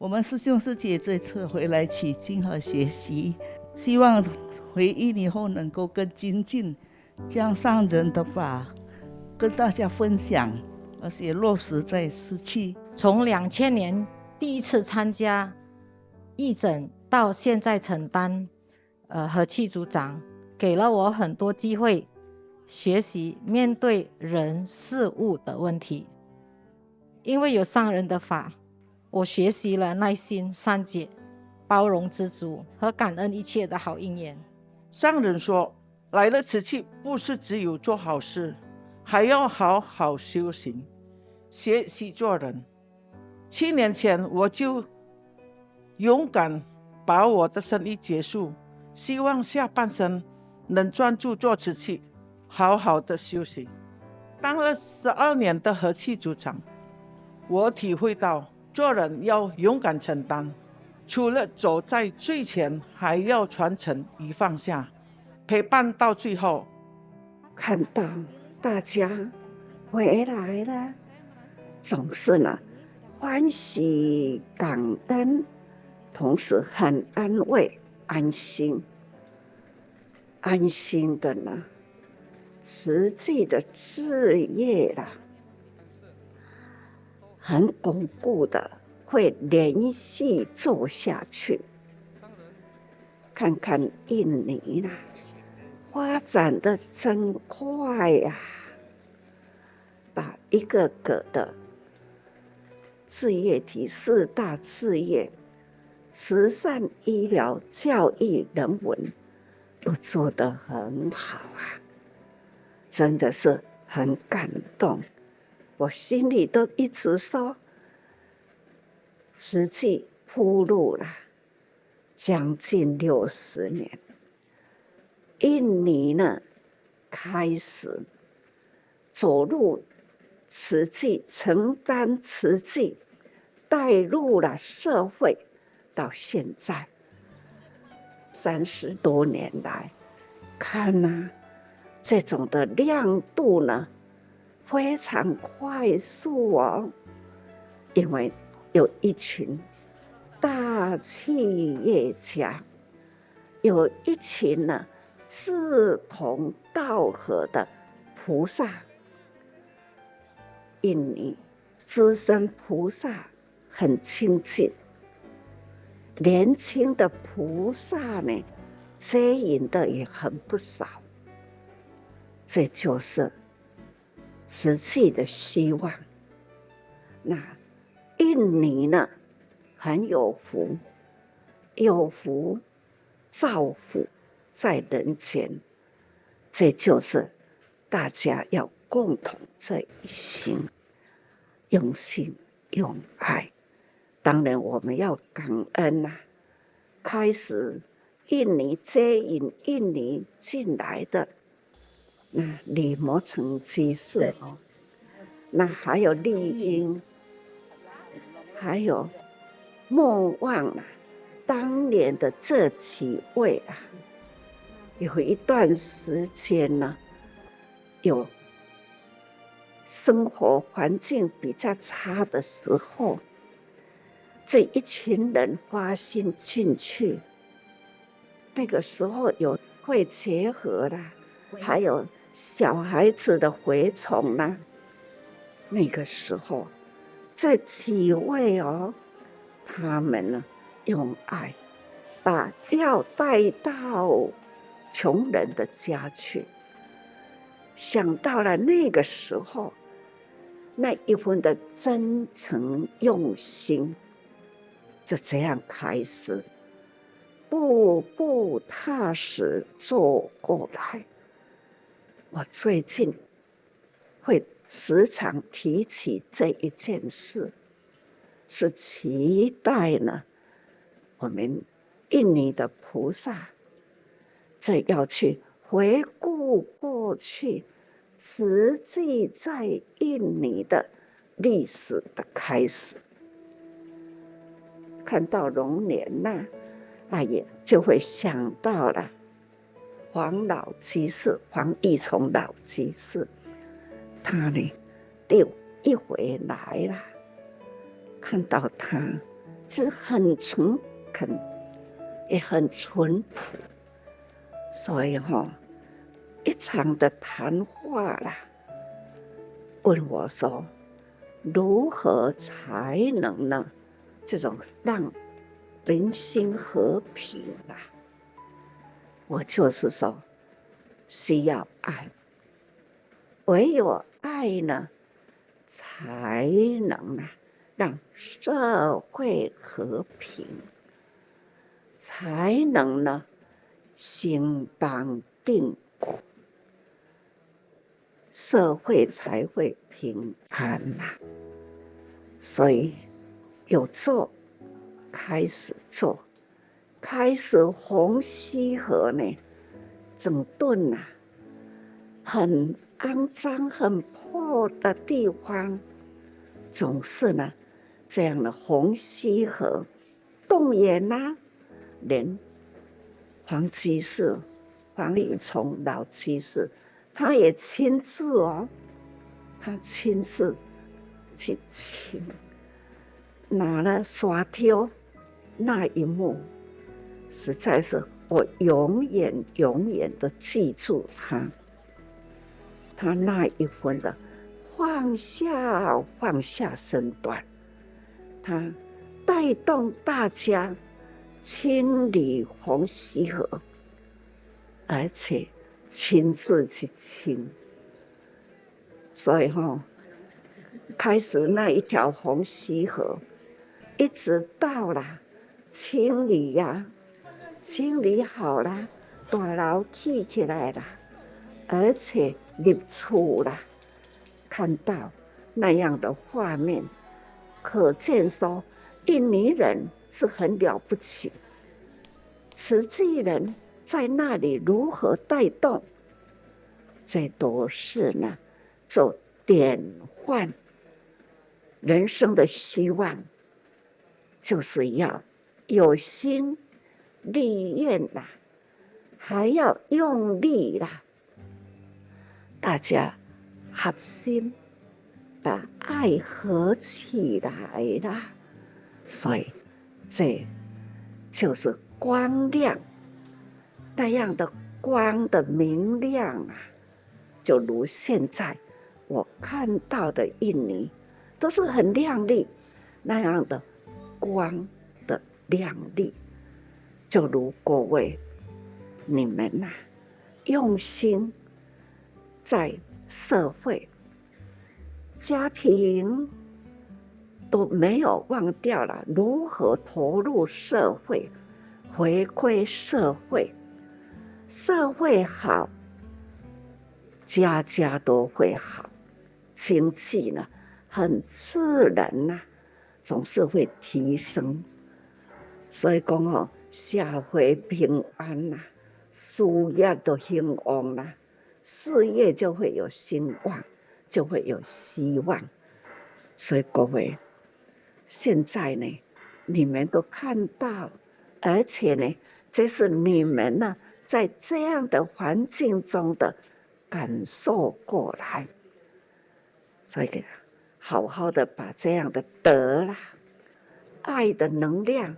我们师兄师姐这次回来取经和学习，希望回印以后能够更精进，将上人的法跟大家分享，而且落实在实际。从2000年第一次参加义诊到现在承担和气组长，给了我很多机会学习面对人事物的问题。因为有上人的法，我学习了耐心、善解、包容、知足和感恩一切的好因缘。上人说，来了瓷器不是只有做好事，还要好好修行，学习做人。7年前我就勇敢把我的生意结束，希望下半生能专注做瓷器，好好的修行。当了12年的和气组长，我体会到做人要勇敢承担，除了走在最前，还要传承与放下，陪伴到最后。看到大家回来了，总是呢欢喜感恩，同时很安慰安心。安心的呢，实际的事业啦，很巩固的会连续做下去。看看印尼啦，发展的真快呀，把一个个的事业体4大事业，慈善、医疗、教育、人文都做得很好啊，真的是很感动。我心里都一直说，瓷器铺路了将近60年，印尼呢开始走入瓷器，承担瓷器，带入了社会，到现在30多年来，看啊，这种的亮度呢非常快速哦，因为有一群大企业家，有一群呢志同道合的菩萨。印尼资深菩萨很亲近，年轻的菩萨呢接引的也很不少，这就是瓷器的希望。那印尼呢很有福，有福造福在人间，这就是大家要共同这一心，用心用爱。当然我们要感恩啊，开始印尼接引印尼进来的那李摩成居士哦，那还有丽英，还有莫忘啊，当年的这几位啊，有一段时间呢，有生活环境比较差的时候，这一群人发心进去，那个时候有会结合啦，还有小孩子的蛔虫啦，那个时候这几位哦，他们呢用爱把药带到穷人的家去，想到了那个时候那一份的真诚用心，就这样开始步步踏实走过来。我最近会时常提起这一件事，是期待呢我们印尼的菩萨这要去回顾过去实际在印尼的历史的开始。看到龙年呐，也就会想到了黄老居士，黄义崇老居士，他呢又一回来了，看到他是很诚恳，也很淳朴。所以一场的谈话啦，问我说，如何才能呢？这种让人心和平啦，我就是说，需要爱，唯有爱呢，才能让社会和平，才能呢兴邦定国，社会才会平安所以有做，开始做，开始洪溪河呢整顿很肮脏、很破的地方，总是呢这样的洪溪河动员连黄居士、黄礼从老居士，他也亲自他亲自去清，拿了刷条那一幕，实在是我永远的记住他那一份的放下身段，他带动大家清理洪溪河，而且亲自去清，所以开始那一条洪溪河，一直到了清理清理好了，大楼起来了，而且入厝了，看到那样的画面，可见说印尼人是很了不起，慈济人在那里如何带动，这都是呢做典范。人生的希望就是要有心立愿还要用力大家合心把爱合起来所以这就是光亮，那样的光的明亮就如现在我看到的印尼都是很亮丽，那样的光的亮丽，就如各位你们用心在社会家庭都没有忘掉了如何投入社会，回馈社会，社会好，家家都会好，经济呢很自然总是会提升。所以讲社会平安事业都兴旺事业就会有兴旺，就会有希望。所以各位，现在呢，你们都看到，而且呢，这是你们在这样的环境中的感受过来，所以好好的把这样的德爱的能量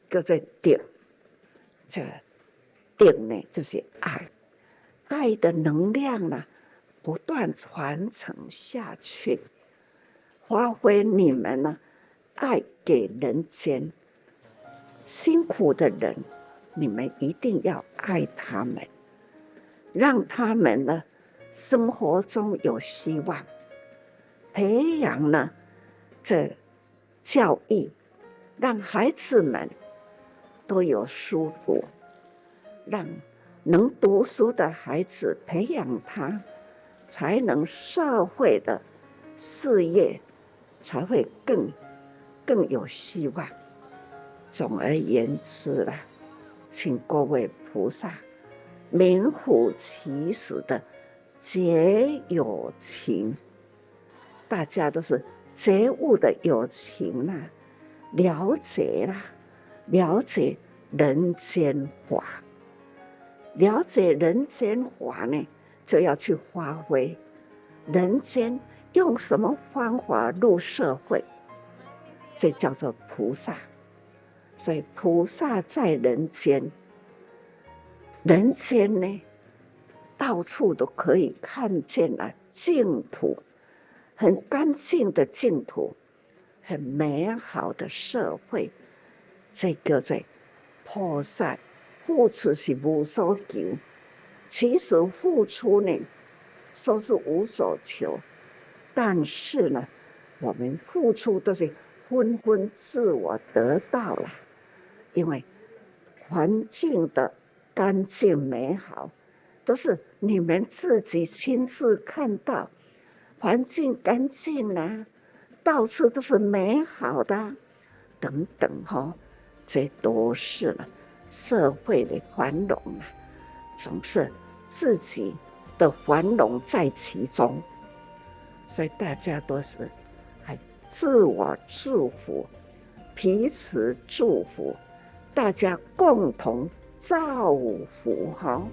叫做定，这定呢就是爱的能量不断传承下去，发挥你们爱给人间，辛苦的人你们一定要爱他们，让他们生活中有希望，培养这教育，让孩子们都有书读，让能读书的孩子培养他，才能社会的事业才会更有希望。总而言之请各位菩萨名副其实的结有情，大家都是觉悟的有情了解人间法，了解人间法呢，就要去发挥人间用什么方法入社会，这叫做菩萨。所以菩萨在人间，人间呢，到处都可以看见了净土，很干净的净土，很美好的社会，这叫做菩萨。付出是无所求，其实付出呢，说是无所求，但是呢，我们付出都是纷纷自我得到了，因为环境的干净美好，都是你们自己亲自看到，环境干净啊，到处都是美好的，等等哈，这都是了社会的繁荣啊，总是自己的繁荣在其中，所以大家都是自我祝福，彼此祝福，大家共同造福哈。